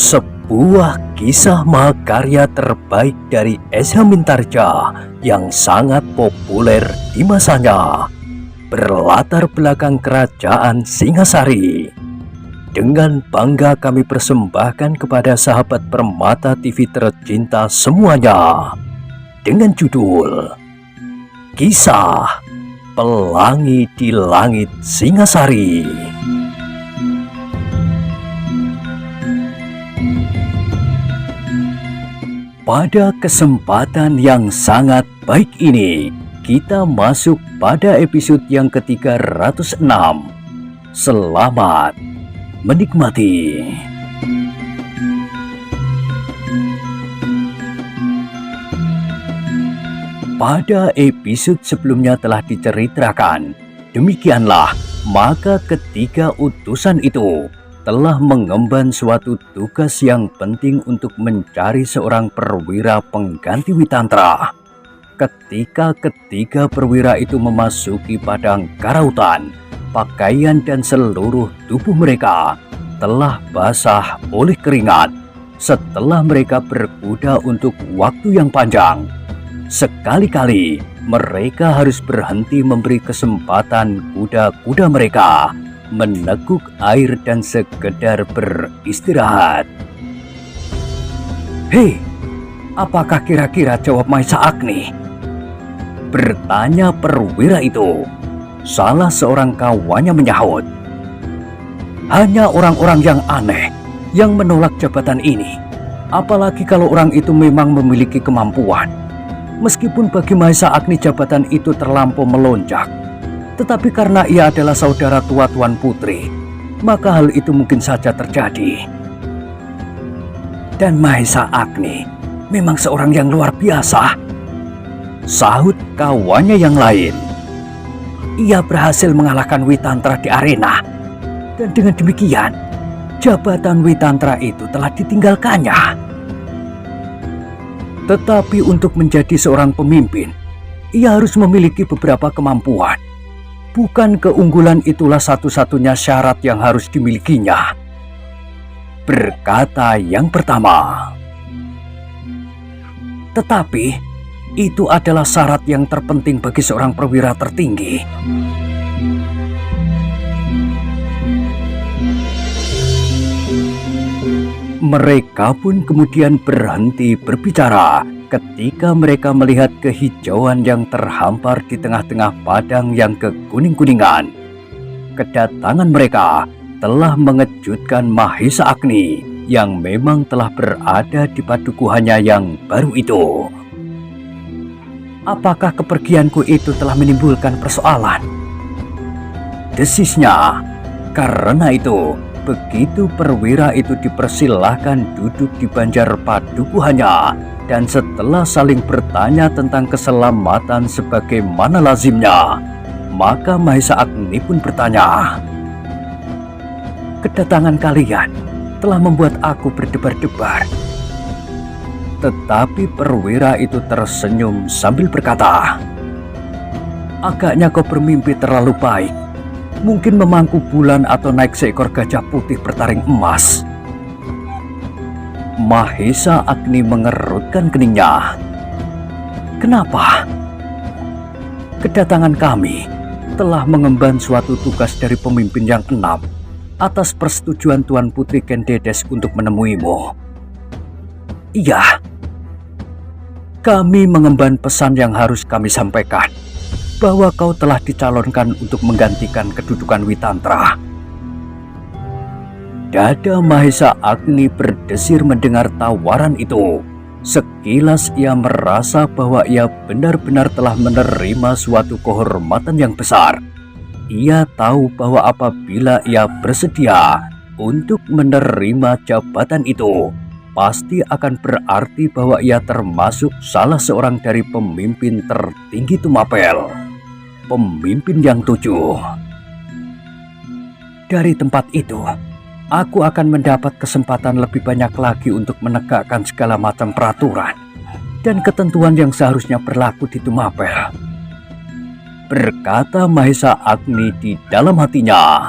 Sebuah kisah mahakarya terbaik dari S.H. Mintarja yang sangat populer di masanya, berlatar belakang kerajaan Singasari. Dengan bangga kami persembahkan kepada sahabat Permata TV tercinta semuanya, dengan judul Kisah Pelangi di Langit Singasari. Pada kesempatan yang sangat baik ini, kita masuk pada episode yang ke-306. Selamat menikmati. Pada episode sebelumnya telah diceritakan, demikianlah maka ketiga utusan itu telah mengemban suatu tugas yang penting untuk mencari seorang perwira pengganti Witantra. Ketika ketiga perwira itu memasuki padang karautan, pakaian dan seluruh tubuh mereka telah basah oleh keringat setelah mereka berkuda untuk waktu yang panjang. Sekali-kali mereka harus berhenti memberi kesempatan kuda-kuda mereka meneguk air dan sekedar beristirahat. "Hei, apakah kira-kira jawab Maisa Agni?" bertanya perwira itu. Salah seorang kawannya menyahut, "Hanya orang-orang yang aneh yang menolak jabatan ini. Apalagi kalau orang itu memang memiliki kemampuan. Meskipun bagi Maisa Agni jabatan itu terlampau melonjak, tetapi karena ia adalah saudara tua Tuan Putri, maka hal itu mungkin saja terjadi. Dan Maisa Agni memang seorang yang luar biasa," sahut kawannya yang lain. "Ia berhasil mengalahkan Witantra di arena, dan dengan demikian jabatan Witantra itu telah ditinggalkannya. Tetapi untuk menjadi seorang pemimpin, ia harus memiliki beberapa kemampuan. Bukan keunggulan itulah satu-satunya syarat yang harus dimilikinya," berkata yang pertama. "Tetapi itu adalah syarat yang terpenting bagi seorang perwira tertinggi." Mereka pun kemudian berhenti berbicara ketika mereka melihat kehijauan yang terhampar di tengah-tengah padang yang kekuning-kuningan. Kedatangan mereka telah mengejutkan Mahesa Agni yang memang telah berada di padukuhannya yang baru itu. "Apakah kepergianku itu telah menimbulkan persoalan?" desisnya. Karena itu, begitu perwira itu dipersilahkan duduk di banjar padukuhannya, dan setelah saling bertanya tentang keselamatan sebagaimana lazimnya, maka Mahesa Agni pun bertanya, "Kedatangan kalian telah membuat aku berdebar-debar." Tetapi perwira itu tersenyum sambil berkata, "Agaknya kau bermimpi terlalu baik. Mungkin memangku bulan atau naik seekor gajah putih bertaring emas." Mahesa Agni mengerutkan keningnya. "Kenapa?" "Kedatangan kami telah mengemban suatu tugas dari pemimpin yang enam atas persetujuan Tuan Putri Kendedes untuk menemuimu." "Iya, kami mengemban pesan yang harus kami sampaikan, bahwa kau telah dicalonkan untuk menggantikan kedudukan Witantra." Dada Mahesa Agni berdesir mendengar tawaran itu. Sekilas ia merasa bahwa ia benar-benar telah menerima suatu kehormatan yang besar. Ia tahu bahwa apabila ia bersedia untuk menerima jabatan itu, pasti akan berarti bahwa ia termasuk salah seorang dari pemimpin tertinggi Tumapel, pemimpin yang 7. "Dari tempat itu, aku akan mendapat kesempatan lebih banyak lagi untuk menegakkan segala macam peraturan dan ketentuan yang seharusnya berlaku di Tumapel," berkata Mahesa Agni di dalam hatinya.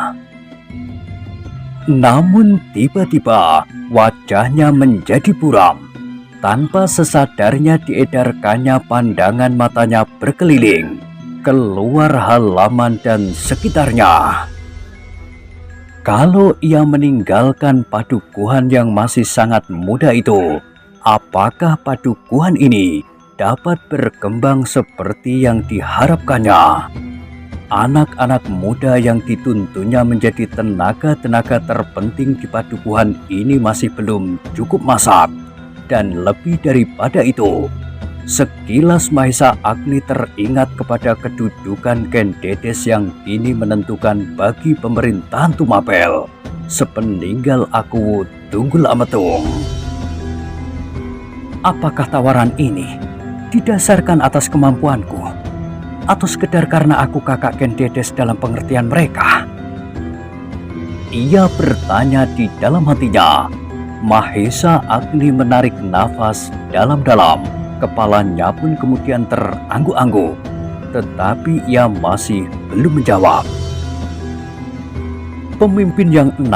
Namun tiba-tiba wajahnya menjadi buram. Tanpa sesadarnya diedarkannya pandangan matanya berkeliling, keluar halaman dan sekitarnya. Kalau ia meninggalkan padukuhan yang masih sangat muda itu, apakah padukuhan ini dapat berkembang seperti yang diharapkannya? Anak-anak muda yang dituntunnya menjadi tenaga-tenaga terpenting di padukuhan ini masih belum cukup masak. Dan lebih daripada itu, sekilas Mahesa Agni teringat kepada kedudukan Ken Dedes yang kini menentukan bagi pemerintahan Tumapel sepeninggal aku Tunggul Ametung. Apakah tawaran ini didasarkan atas kemampuanku, atau sekedar karena aku kakak Ken Dedes dalam pengertian mereka? Ia bertanya di dalam hatinya. Mahesa Agni menarik nafas dalam-dalam. Kepalanya pun kemudian terangguk-angguk. Tetapi ia masih belum menjawab. Pemimpin yang 6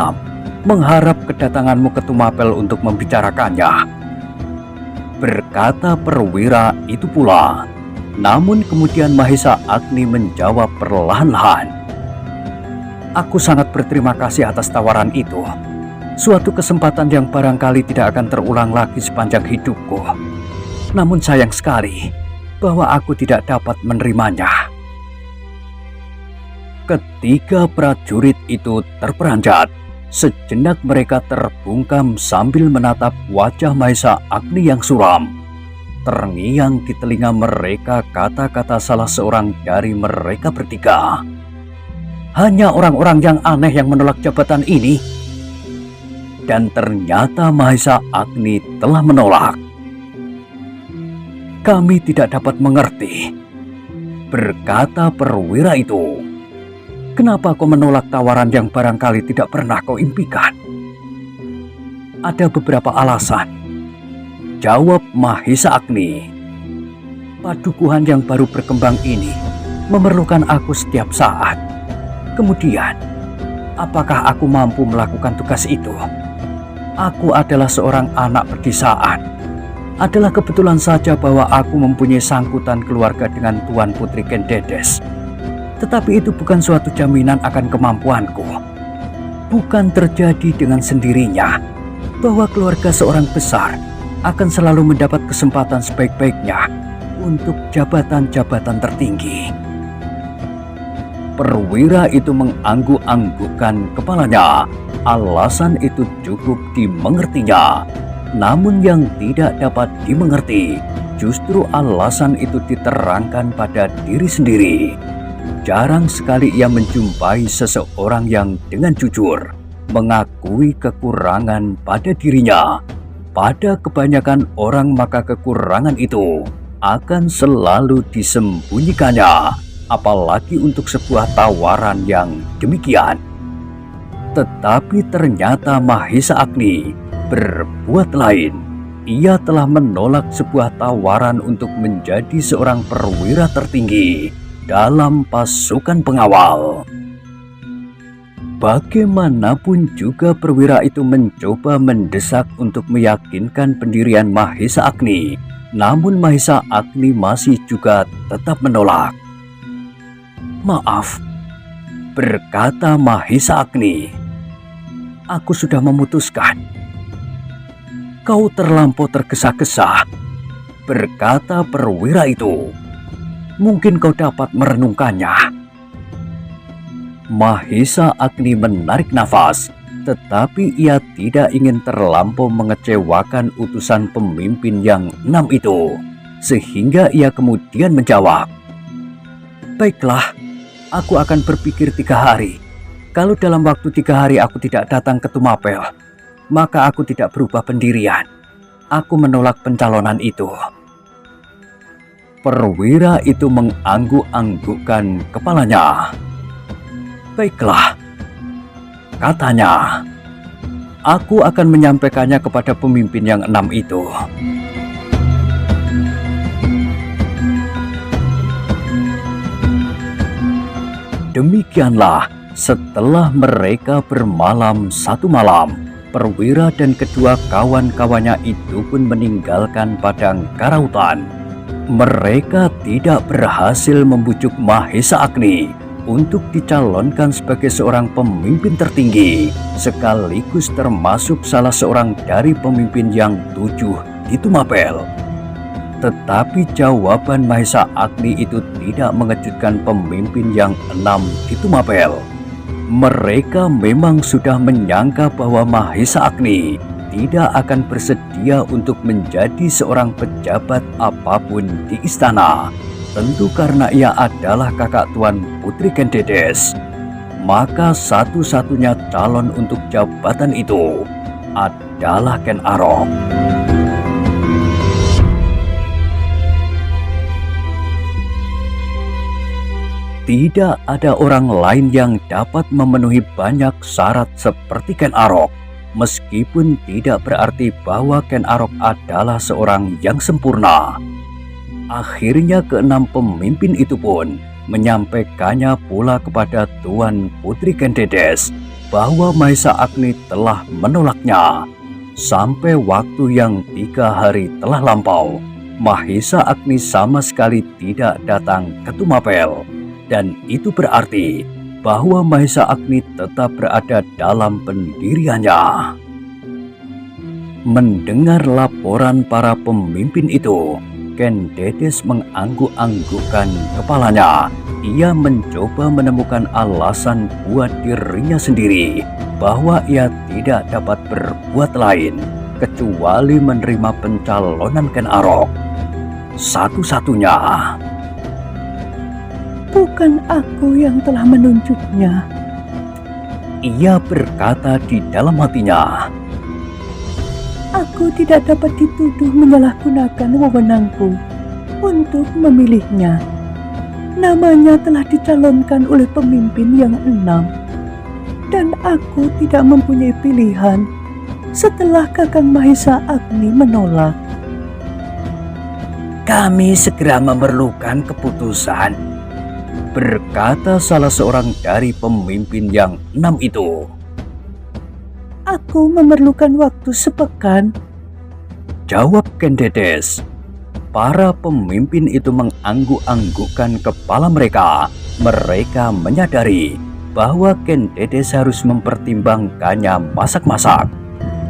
mengharap kedatanganmu ke Tumapel untuk membicarakannya, berkata perwira itu pula. Namun kemudian Mahesa Agni menjawab perlahan-lahan. Aku sangat berterima kasih atas tawaran itu. Suatu kesempatan yang barangkali tidak akan terulang lagi sepanjang hidupku. Namun sayang sekali bahwa aku tidak dapat menerimanya. Ketika prajurit itu terperanjat, sejenak mereka terbungkam sambil menatap wajah Mahesa Agni yang suram. Terngiang di telinga mereka kata-kata salah seorang dari mereka bertiga. Hanya orang-orang yang aneh yang menolak jabatan ini. Dan ternyata Mahesa Agni telah menolak. Kami tidak dapat mengerti, berkata perwira itu. Kenapa kau menolak tawaran yang barangkali tidak pernah kau impikan? Ada beberapa alasan, jawab Mahesa Agni. Padukuhan yang baru berkembang ini memerlukan aku setiap saat. Kemudian, apakah aku mampu melakukan tugas itu? Aku adalah seorang anak pedesaan. Adalah kebetulan saja bahwa aku mempunyai sangkutan keluarga dengan Tuan Putri Ken Dedes. Tetapi itu bukan suatu jaminan akan kemampuanku. Bukan terjadi dengan sendirinya bahwa keluarga seorang besar akan selalu mendapat kesempatan sebaik-baiknya untuk jabatan-jabatan tertinggi. Perwira itu mengangguk-anggukkan kepalanya. Alasan itu cukup dimengertinya. Namun yang tidak dapat dimengerti, justru alasan itu diterangkan pada diri sendiri. Jarang sekali ia menjumpai seseorang yang dengan jujur mengakui kekurangan pada dirinya. Pada kebanyakan orang maka kekurangan itu akan selalu disembunyikannya, apalagi untuk sebuah tawaran yang demikian. Tetapi ternyata Mahesa Agni berbuat lain. Ia telah menolak sebuah tawaran untuk menjadi seorang perwira tertinggi dalam pasukan pengawal. Bagaimanapun juga perwira itu mencoba mendesak untuk meyakinkan pendirian Mahesa Agni. Namun Mahesa Agni masih juga tetap menolak. Maaf, berkata Mahesa Agni. Aku sudah memutuskan. Kau terlampau tergesa-gesa, berkata perwira itu. Mungkin kau dapat merenungkannya. Mahesa Agni menarik nafas, tetapi ia tidak ingin terlampau mengecewakan utusan pemimpin yang 6 itu. Sehingga ia kemudian menjawab, baiklah, aku akan berpikir 3 hari. Kalau dalam waktu 3 hari aku tidak datang ke Tumapel, maka aku tidak berubah pendirian. Aku menolak pencalonan itu. Perwira itu mengangguk-anggukkan kepalanya. Baiklah, katanya. Aku akan menyampaikannya kepada pemimpin yang 6 itu. Demikianlah Setelah mereka bermalam satu malam, perwira dan kedua kawan-kawannya itu pun meninggalkan padang karautan. Mereka tidak berhasil membujuk Mahesa Agni untuk dicalonkan sebagai seorang pemimpin tertinggi, sekaligus termasuk salah seorang dari pemimpin yang 7 di Tumapel. Tetapi jawaban Mahesa Agni itu tidak mengejutkan pemimpin yang 6 di Tumapel. Mereka memang sudah menyangka bahwa Mahesa Agni tidak akan bersedia untuk menjadi seorang pejabat apapun di istana. Tentu karena ia adalah kakak tuan Putri Ken Dedes. Maka satu-satunya calon untuk jabatan itu adalah Ken Arok. Tidak ada orang lain yang dapat memenuhi banyak syarat seperti Ken Arok, meskipun tidak berarti bahwa Ken Arok adalah seorang yang sempurna. Akhirnya keenam pemimpin itu pun menyampaikannya pula kepada Tuan Putri Ken Dedes bahwa Mahesa Agni telah menolaknya. Sampai waktu yang 3 hari telah lampau, Mahesa Agni sama sekali tidak datang ke Tumapel. Dan itu berarti bahwa Mahesa Agni tetap berada dalam pendiriannya. Mendengar laporan para pemimpin itu, Ken Dedes mengangguk-anggukkan kepalanya. Ia mencoba menemukan alasan buat dirinya sendiri bahwa ia tidak dapat berbuat lain kecuali menerima pencalonan Ken Arok. Satu-satunya. Bukan aku yang telah menunjuknya, ia berkata di dalam hatinya. Aku tidak dapat dituduh menyalahgunakan wewenangku untuk memilihnya. Namanya telah dicalonkan oleh pemimpin yang 6, dan aku tidak mempunyai pilihan setelah Kakang Mahesa Agni menolak. Kami segera memerlukan keputusan, berkata salah seorang dari pemimpin yang 6 itu. Aku memerlukan waktu sepekan, jawab Ken Dedes. Para pemimpin itu mengangguk-anggukkan kepala mereka. Mereka menyadari bahwa Ken Dedes harus mempertimbangkannya masak-masak.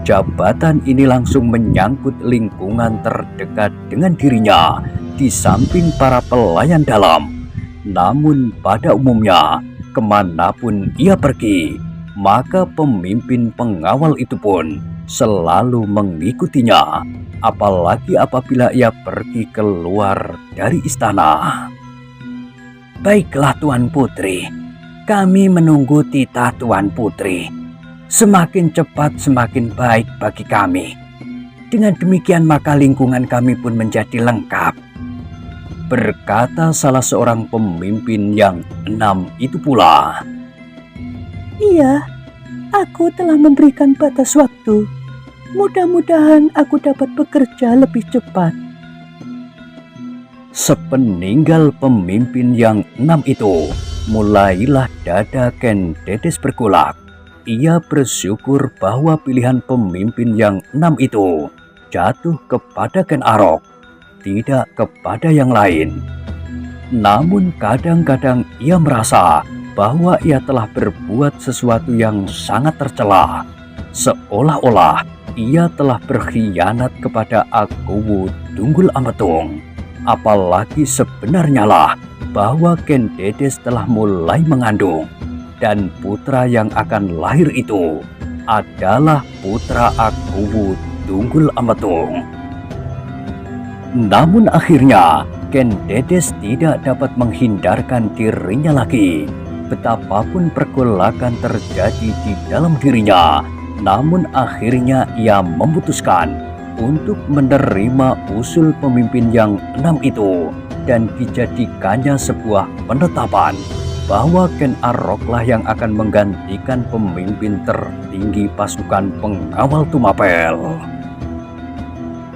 Jabatan ini langsung menyangkut lingkungan terdekat dengan dirinya di samping para pelayan dalam. Namun pada umumnya, kemanapun ia pergi, maka pemimpin pengawal itu pun selalu mengikutinya, apalagi apabila ia pergi keluar dari istana. Baiklah Tuan Putri, kami menunggu titah Tuan Putri. Semakin cepat semakin baik bagi kami. Dengan demikian maka lingkungan kami pun menjadi lengkap, berkata salah seorang pemimpin yang 6 itu pula. Iya, aku telah memberikan batas waktu. Mudah-mudahan aku dapat bekerja lebih cepat. Sepeninggal pemimpin yang 6 itu, mulailah dada Ken Dedes bergolak. Ia bersyukur bahwa pilihan pemimpin yang 6 itu jatuh kepada Ken Arok, tidak kepada yang lain. Namun kadang-kadang ia merasa bahwa ia telah berbuat sesuatu yang sangat tercela, seolah-olah ia telah berkhianat kepada Akuwu Tunggul Ametung. Apalagi sebenarnya lah bahwa Ken Dedes telah mulai mengandung, dan putra yang akan lahir itu adalah putra Akuwu Tunggul Ametung. Namun akhirnya Ken Dedes tidak dapat menghindarkan dirinya lagi. Betapapun pergolakan terjadi di dalam dirinya, namun akhirnya ia memutuskan untuk menerima usul pemimpin yang 6 itu dan dijadikannya sebuah penetapan bahwa Ken Aroklah yang akan menggantikan pemimpin tertinggi pasukan pengawal Tumapel.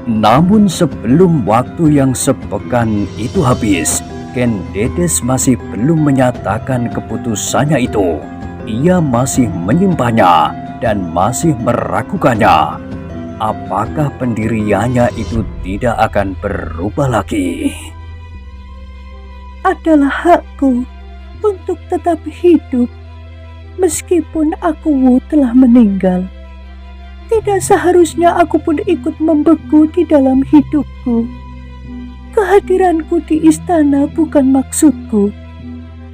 Namun sebelum waktu yang sepekan itu habis, Ken Dedes masih belum menyatakan keputusannya itu. ia masih menyimpannya dan masih meragukannya, apakah pendiriannya itu tidak akan berubah lagi? Adalah hakku untuk tetap hidup meskipun aku Wu telah meninggal. Tidak seharusnya aku pun ikut membeku di dalam hidupku. Kehadiranku di istana bukan maksudku.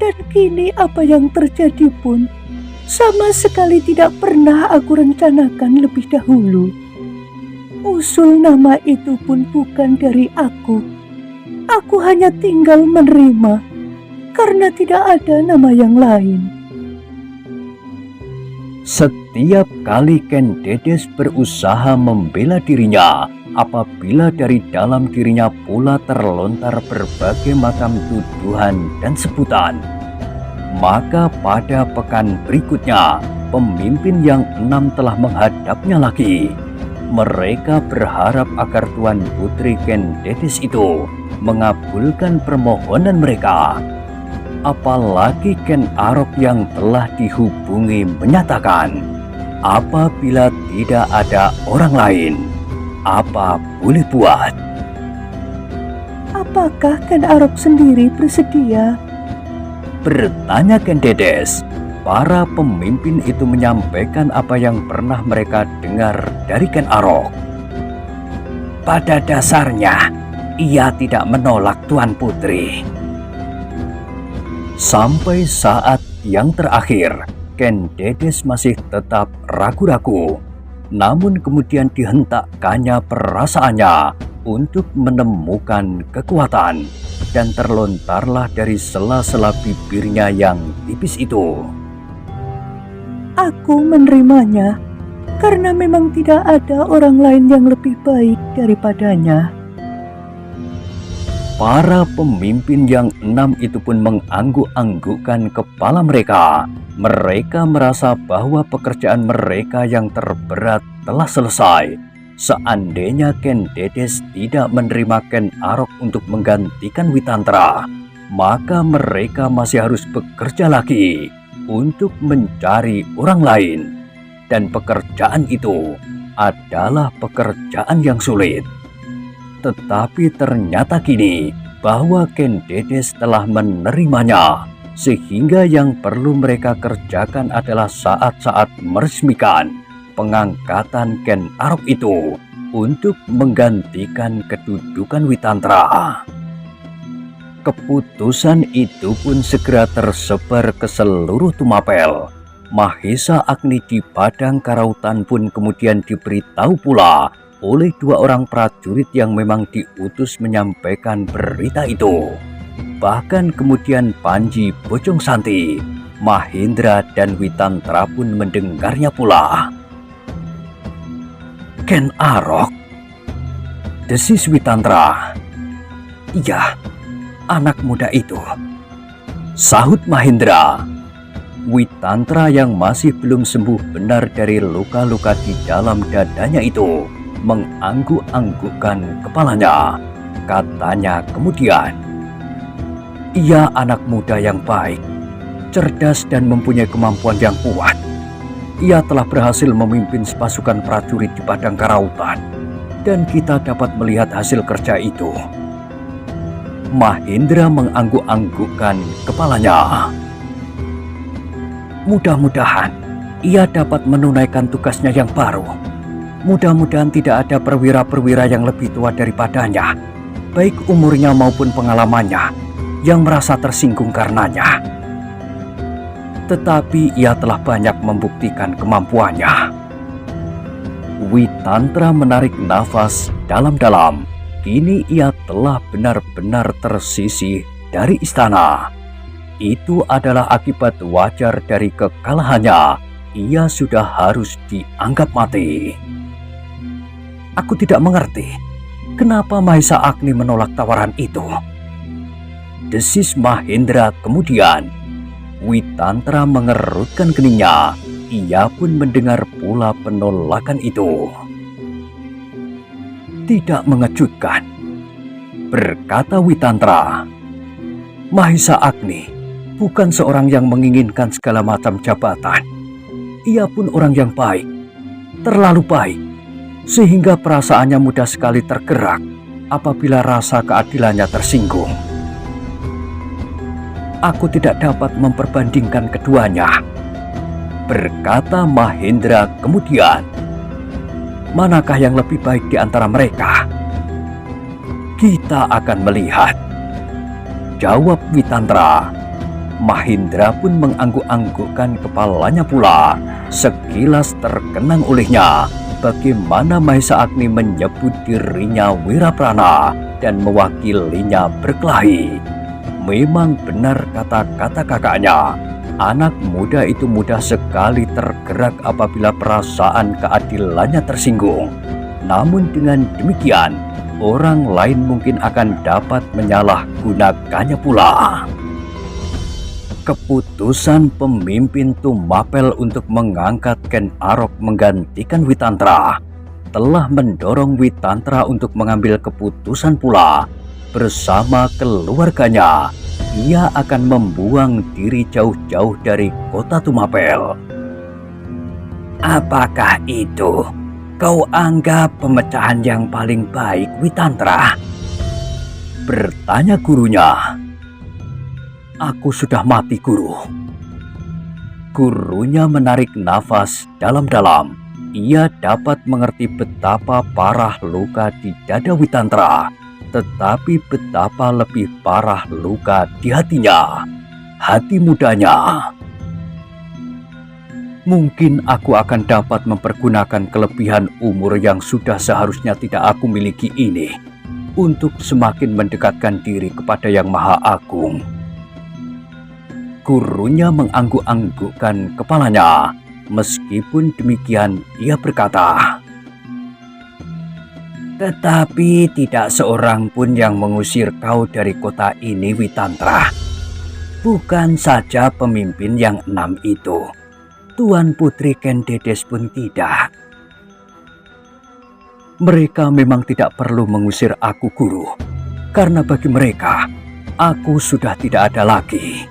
Dan kini apa yang terjadi pun sama sekali tidak pernah aku rencanakan lebih dahulu. Usul nama itu pun bukan dari aku. Aku hanya tinggal menerima karena tidak ada nama yang lain. Setiap kali Ken Dedes berusaha membela dirinya, apabila dari dalam dirinya pula terlontar berbagai macam tuduhan dan sebutan, maka pada pekan berikutnya, pemimpin yang 6 telah menghadapnya lagi. Mereka berharap agar Tuan Putri Ken Dedes itu mengabulkan permohonan mereka. Apalagi Ken Arok yang telah dihubungi menyatakan, apabila tidak ada orang lain, apa boleh buat? Apakah Ken Arok sendiri bersedia? Bertanya Ken Dedes. Para pemimpin itu menyampaikan apa yang pernah mereka dengar dari Ken Arok. Pada dasarnya, ia tidak menolak Tuan Putri. Sampai saat yang terakhir, Ken Dedes masih tetap ragu-ragu. Namun kemudian dihentakkannya perasaannya untuk menemukan kekuatan, dan terlontarlah dari sela-sela bibirnya yang tipis itu, Aku menerimanya karena memang tidak ada orang lain yang lebih baik daripadanya. para pemimpin yang 6 itu pun mengangguk-anggukkan kepala mereka. Mereka merasa bahwa pekerjaan mereka yang terberat telah selesai. Seandainya Ken Dedes tidak menerima Ken Arok untuk menggantikan Witantra, maka mereka masih harus bekerja lagi untuk mencari orang lain. Dan pekerjaan itu adalah pekerjaan yang sulit. Tetapi ternyata kini bahwa Ken Dedes telah menerimanya, sehingga yang perlu mereka kerjakan adalah saat-saat meresmikan pengangkatan Ken Arok itu untuk menggantikan kedudukan Witantra. Keputusan itu pun segera tersebar ke seluruh Tumapel. Mahesa Agni di Padang Karautan pun kemudian diberitahu pula oleh 2 orang prajurit yang memang diutus menyampaikan berita itu. Bahkan kemudian Panji Bojong Santi, Mahendra dan Witantra pun mendengarnya pula. Ken Arok, desis Witantra. Iya, anak muda itu, sahut Mahendra. Witantra yang masih belum sembuh benar dari luka-luka di dalam dadanya itu mengangguk-anggukkan kepalanya. Katanya kemudian, ia anak muda yang baik, cerdas dan mempunyai kemampuan yang kuat. Ia telah berhasil memimpin pasukan prajurit di Padang Karautan, dan kita dapat melihat hasil kerja itu. Mahendra mengangguk-anggukkan kepalanya. Mudah-mudahan ia dapat menunaikan tugasnya yang baru. Mudah-mudahan tidak ada perwira-perwira yang lebih tua daripadanya, baik umurnya maupun pengalamannya, yang merasa tersinggung karenanya. Tetapi ia telah banyak membuktikan kemampuannya. Witantra menarik nafas dalam-dalam. Kini ia telah benar-benar tersisih dari istana. Itu adalah akibat wajar dari kekalahannya. Ia sudah harus dianggap mati. Aku tidak mengerti kenapa Mahesa Agni menolak tawaran itu, desis Mahendra kemudian. Witantra mengerutkan keningnya. Ia pun mendengar pula penolakan itu. Tidak mengejutkan, berkata Witantra. Mahesa Agni bukan seorang yang menginginkan segala macam jabatan. Ia pun orang yang baik, terlalu baik, sehingga perasaannya mudah sekali tergerak apabila rasa keadilannya tersinggung. Aku tidak dapat memperbandingkan keduanya, berkata Mahendra kemudian. Manakah yang lebih baik di antara mereka? Kita akan melihat, jawab Witantra. Mahendra pun mengangguk-anggukkan kepalanya pula. Sekilas terkenang olehnya bagaimana Mahesa Agni menyebut dirinya Wiraprana dan mewakilinya berkelahi. Memang benar kata-kata kakaknya. Anak muda itu mudah sekali tergerak apabila perasaan keadilannya tersinggung. Namun dengan demikian, orang lain mungkin akan dapat menyalahgunakannya pula. Keputusan pemimpin Tumapel untuk mengangkat Ken Arok menggantikan Witantra telah mendorong Witantra untuk mengambil keputusan pula. Bersama keluarganya, ia akan membuang diri jauh-jauh dari kota Tumapel. Apakah itu kau anggap pemecahan yang paling baik, Witantra? Bertanya gurunya. Aku sudah mati, guru. Gurunya menarik nafas dalam-dalam. Ia dapat mengerti betapa parah luka di dada Witantra, tetapi betapa lebih parah luka di hatinya, hati mudanya. Mungkin aku akan dapat mempergunakan kelebihan umur yang sudah seharusnya tidak aku miliki ini untuk semakin mendekatkan diri kepada Yang Maha Agung. Gurunya mengangguk-anggukkan kepalanya. Meskipun demikian, ia berkata, tetapi tidak seorang pun yang mengusir kau dari kota ini, Witantra. Bukan saja pemimpin yang 6 itu, Tuan Putri Ken Dedes pun tidak. Mereka memang tidak perlu mengusir aku, guru, karena bagi mereka, aku sudah tidak ada lagi.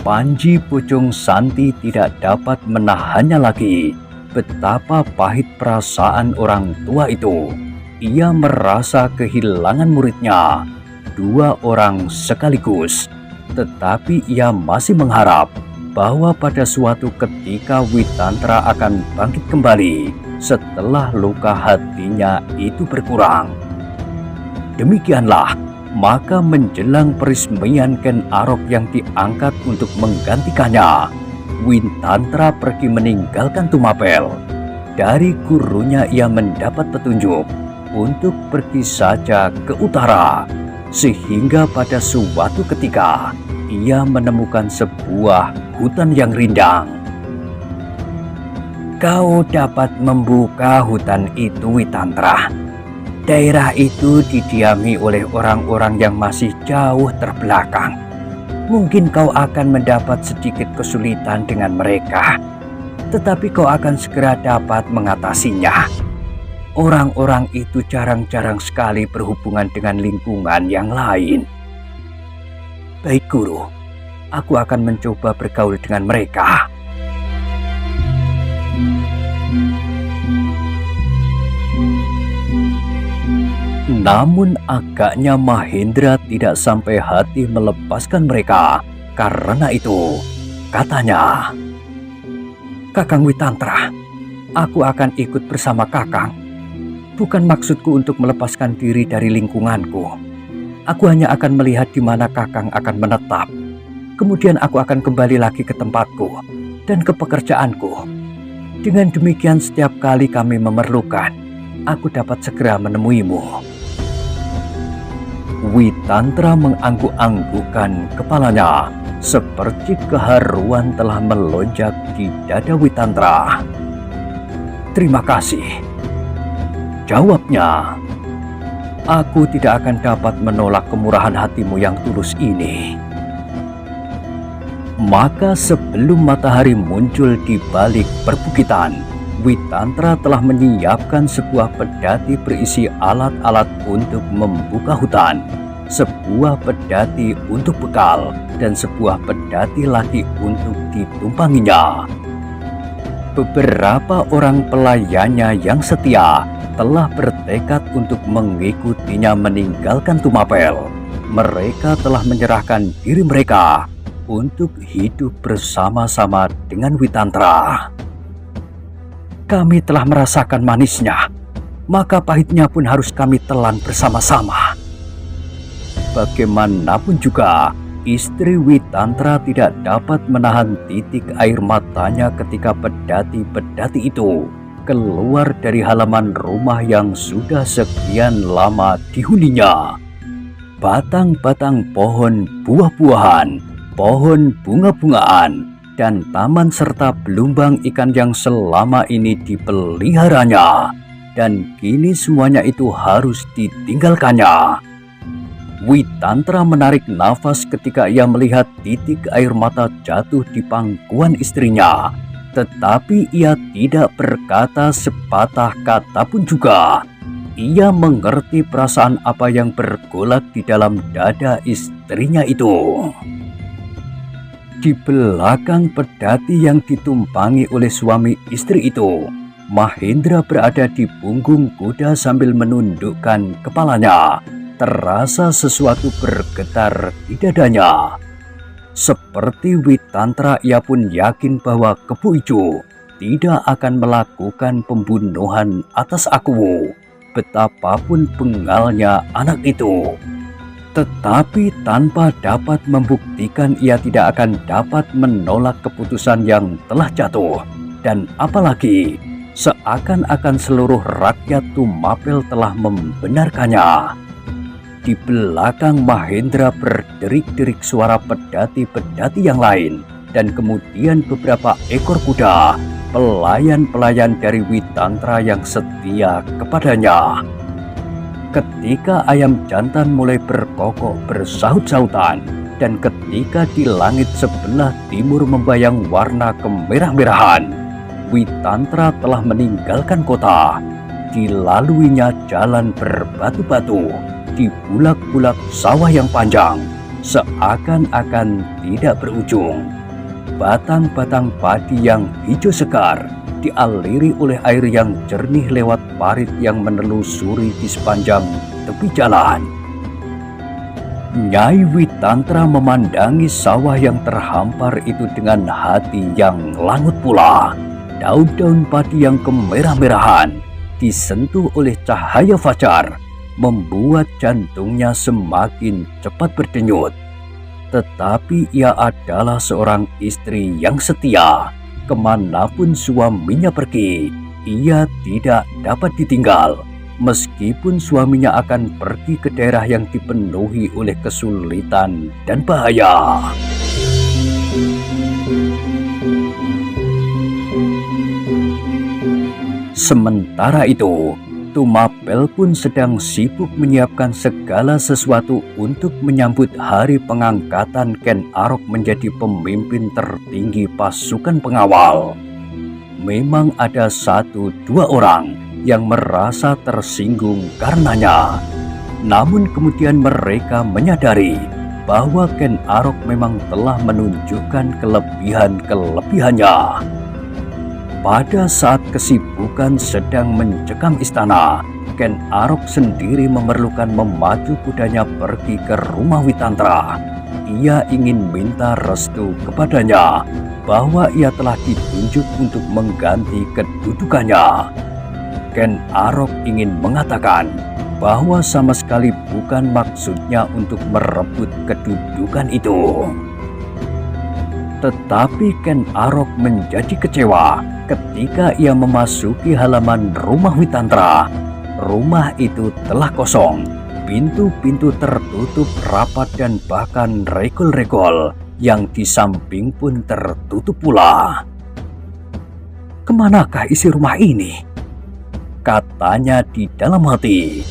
Panji Pucung Santi tidak dapat menahannya lagi. Betapa pahit perasaan orang tua itu. Ia merasa kehilangan muridnya, 2 orang sekaligus. Tetapi ia masih mengharap bahwa pada suatu ketika Witantra akan bangkit kembali setelah luka hatinya itu berkurang. Demikianlah, maka menjelang peresmian Ken Arok yang diangkat untuk menggantikannya, Witantra pergi meninggalkan Tumapel. Dari gurunya ia mendapat petunjuk untuk pergi saja ke utara, sehingga pada suatu ketika ia menemukan sebuah hutan yang rindang. Kau dapat membuka hutan itu, Witantra. Daerah itu didiami oleh orang-orang yang masih jauh terbelakang. Mungkin kau akan mendapat sedikit kesulitan dengan mereka, tetapi kau akan segera dapat mengatasinya. Orang-orang itu jarang-jarang sekali berhubungan dengan lingkungan yang lain. Baik, guru, aku akan mencoba bergaul dengan mereka. Namun agaknya Mahendra tidak sampai hati melepaskan mereka. Karena itu, katanya, Kakang Witantra, aku akan ikut bersama Kakang. Bukan maksudku untuk melepaskan diri dari lingkunganku. Aku hanya akan melihat di mana Kakang akan menetap. Kemudian aku akan kembali lagi ke tempatku dan ke pekerjaanku. Dengan demikian setiap kali kami memerlukan, aku dapat segera menemuimu. Witantra mengangguk-anggukkan kepalanya, seperti keharuan telah melonjak di dada Witantra. Terima kasih, jawabnya. Aku tidak akan dapat menolak kemurahan hatimu yang tulus ini. Maka sebelum matahari muncul di balik perbukitan, Witantra telah menyiapkan sebuah pedati berisi alat-alat untuk membuka hutan. sebuah pedati untuk bekal dan sebuah pedati lagi untuk ditumpanginya. Beberapa orang pelayannya yang setia telah bertekad untuk mengikutinya meninggalkan Tumapel. Mereka telah menyerahkan diri mereka untuk hidup bersama-sama dengan Witantra. Kami telah merasakan manisnya, maka pahitnya pun harus kami telan bersama-sama. Bagaimanapun juga, istri Witantra tidak dapat menahan titik air matanya ketika pedati-pedati itu keluar dari halaman rumah yang sudah sekian lama dihuninya. Batang-batang pohon buah-buahan, pohon bunga-bungaan, dan taman serta belumbang ikan yang selama ini dipeliharanya, dan kini semuanya itu harus ditinggalkannya. Witantra menarik nafas ketika ia melihat titik air mata jatuh di pangkuan istrinya, tetapi ia tidak berkata sepatah kata pun juga. Ia mengerti perasaan apa yang bergolak di dalam dada istrinya itu. Di belakang pedati yang ditumpangi oleh suami istri itu, Mahendra berada di punggung kuda sambil menundukkan kepalanya. Terasa sesuatu bergetar di dadanya. Seperti Witantra, ia pun yakin bahwa Kebu Ijo tidak akan melakukan pembunuhan atas Akuwu, betapapun bengalnya anak itu. Tetapi tanpa dapat membuktikan, ia tidak akan dapat menolak keputusan yang telah jatuh. Dan apalagi seakan-akan seluruh rakyat Tumapel telah membenarkannya. Di belakang Mahendra berderik-derik suara pedati-pedati yang lain, dan kemudian beberapa ekor kuda, pelayan-pelayan dari Witantra yang setia kepadanya. Ketika ayam jantan mulai berkokok bersahut-sahutan, dan ketika di langit sebelah timur membayang warna kemerah-merahan, Witantra telah meninggalkan kota. Dilaluinya jalan berbatu-batu, di bulak-bulak sawah yang panjang, seakan-akan tidak berujung. Batang-batang padi yang hijau segar dialiri oleh air yang jernih lewat parit yang menelusuri di sepanjang tepi jalan. Nyai Witantra memandangi sawah yang terhampar itu dengan hati yang langut pula. Daun-daun padi yang kemerah-merahan disentuh oleh cahaya fajar, membuat jantungnya semakin cepat berdenyut. Tetapi ia adalah seorang istri yang setia. Kemanapun suaminya pergi, ia tidak dapat ditinggal. Meskipun suaminya akan pergi ke daerah yang dipenuhi oleh kesulitan dan bahaya. Sementara itu, Tumapel pun sedang sibuk menyiapkan segala sesuatu untuk menyambut hari pengangkatan Ken Arok menjadi pemimpin tertinggi pasukan pengawal. Memang ada 1-2 orang yang merasa tersinggung karenanya. Namun kemudian mereka menyadari bahwa Ken Arok memang telah menunjukkan kelebihan-kelebihannya. Pada saat kesibukan sedang mencekam istana, Ken Arok sendiri memerlukan memacu kudanya pergi ke rumah Witantra. Ia ingin minta restu kepadanya bahwa ia telah ditunjuk untuk mengganti kedudukannya. Ken Arok ingin mengatakan bahwa sama sekali bukan maksudnya untuk merebut kedudukan itu. Tetapi Ken Arok menjadi kecewa ketika ia memasuki halaman rumah Witantra. Rumah itu telah kosong, pintu-pintu tertutup rapat dan bahkan regol-regol yang di samping pun tertutup pula. "Kemanakah isi rumah ini?" katanya di dalam hati.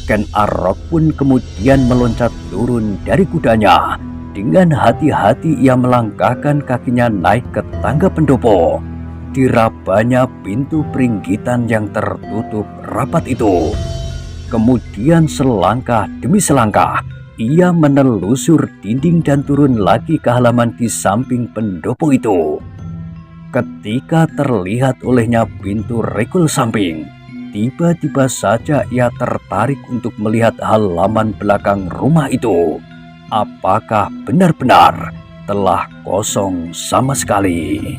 Ken Arok pun kemudian meloncat turun dari kudanya. Dengan hati-hati ia melangkahkan kakinya naik ke tangga pendopo. Dirabanya pintu peringgitan yang tertutup rapat itu. Kemudian selangkah demi selangkah ia menelusur dinding dan turun lagi ke halaman di samping pendopo itu. Ketika terlihat olehnya pintu regol samping, tiba-tiba saja ia tertarik untuk melihat halaman belakang rumah itu. Apakah benar-benar telah kosong sama sekali?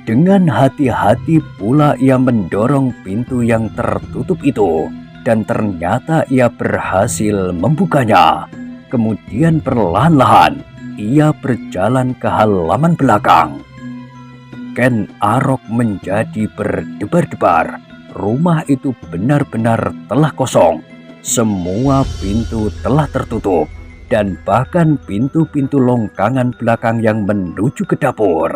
Dengan hati-hati pula ia mendorong pintu yang tertutup itu, dan ternyata ia berhasil membukanya. Kemudian perlahan-lahan ia berjalan ke halaman belakang. Ken Arok menjadi berdebar-debar. Rumah itu benar-benar telah kosong. Semua pintu telah tertutup, dan bahkan pintu-pintu longgangan belakang yang menuju ke dapur.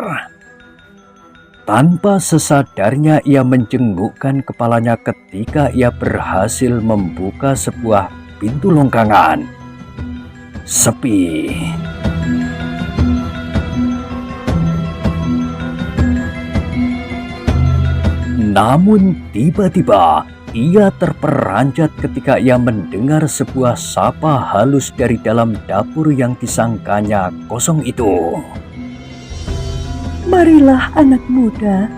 Tanpa sesadarnya ia menjengukkan kepalanya ketika ia berhasil membuka sebuah pintu longgangan. Sepi. Namun tiba-tiba ia terperanjat ketika ia mendengar sebuah sapa halus dari dalam dapur yang disangkanya kosong itu. Marilah anak muda.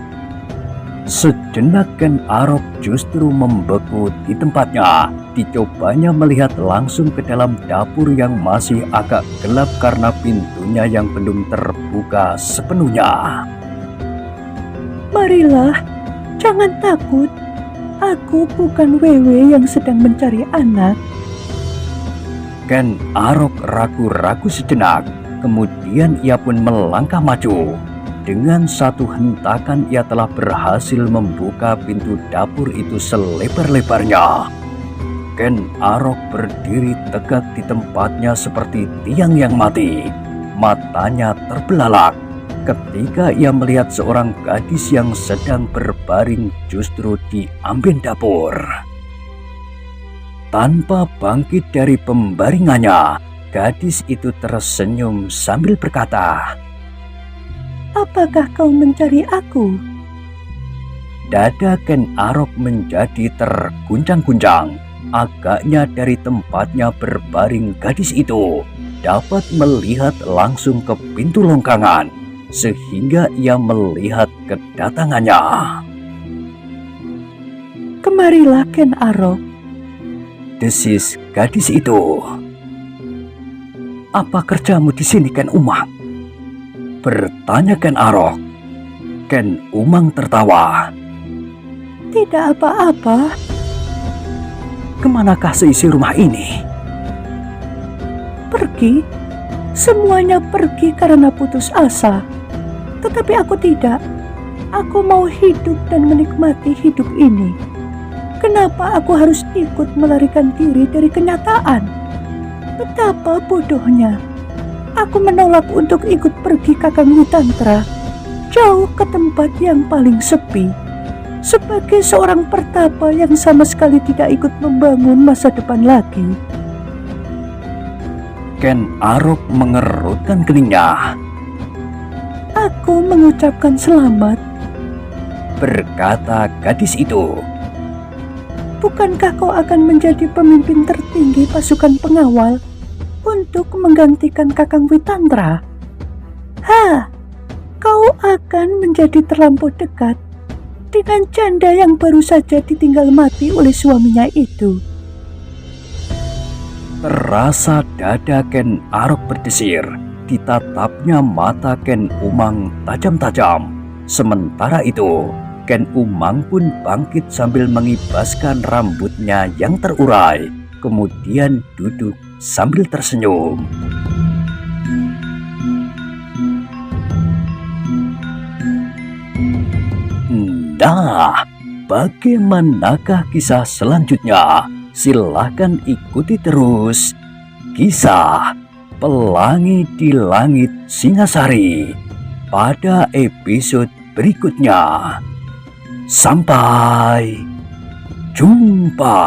Sejenak Ken Arok justru membeku di tempatnya. Dicobanya melihat langsung ke dalam dapur yang masih agak gelap karena pintunya yang belum terbuka sepenuhnya. Marilah, jangan takut. Aku bukan Wewe yang sedang mencari anak. Ken Arok ragu-ragu sejenak. Kemudian ia pun melangkah maju. Dengan satu hentakan ia telah berhasil membuka pintu dapur itu selebar-lebarnya. Ken Arok berdiri tegak di tempatnya seperti tiang yang mati. Matanya terbelalak ketika ia melihat seorang gadis yang sedang berbaring justru di ambien dapur. Tanpa bangkit dari pembaringannya, gadis itu tersenyum sambil berkata, Apakah kau mencari aku? Dada Ken Arok menjadi terguncang-guncang. Agaknya dari tempatnya berbaring gadis itu dapat melihat langsung ke pintu longgangan, sehingga ia melihat kedatangannya. Kemarilah Ken Arok. Desis gadis itu. Apa kerjamu di sini, Ken Umang? Bertanya Ken Arok. Ken Umang tertawa. Tidak apa-apa. Kemanakah seisi rumah ini? Pergi. Semuanya pergi karena putus asa. Tetapi aku tidak. Aku mau hidup dan menikmati hidup ini. Kenapa aku harus ikut melarikan diri dari kenyataan? Betapa bodohnya. Aku menolak untuk ikut pergi Kakang Witantra, jauh ke tempat yang paling sepi. Sebagai seorang pertapa yang sama sekali tidak ikut membangun masa depan lagi. Ken Arok mengerutkan keningnya. Aku mengucapkan selamat, berkata gadis itu. Bukankah kau akan menjadi pemimpin tertinggi pasukan pengawal untuk menggantikan Kakang Witantra? Kau akan menjadi terlampau dekat dengan janda yang baru saja ditinggal mati oleh suaminya itu. Terasa dada Ken Arok berdesir. Ditatapnya mata Ken Umang tajam-tajam. Sementara itu, Ken Umang pun bangkit sambil mengibaskan rambutnya yang terurai. Kemudian duduk sambil tersenyum. Nah, bagaimanakah kisah selanjutnya? Silahkan ikuti terus kisah Pelangi di Langit Singasari pada episode berikutnya. Sampai jumpa.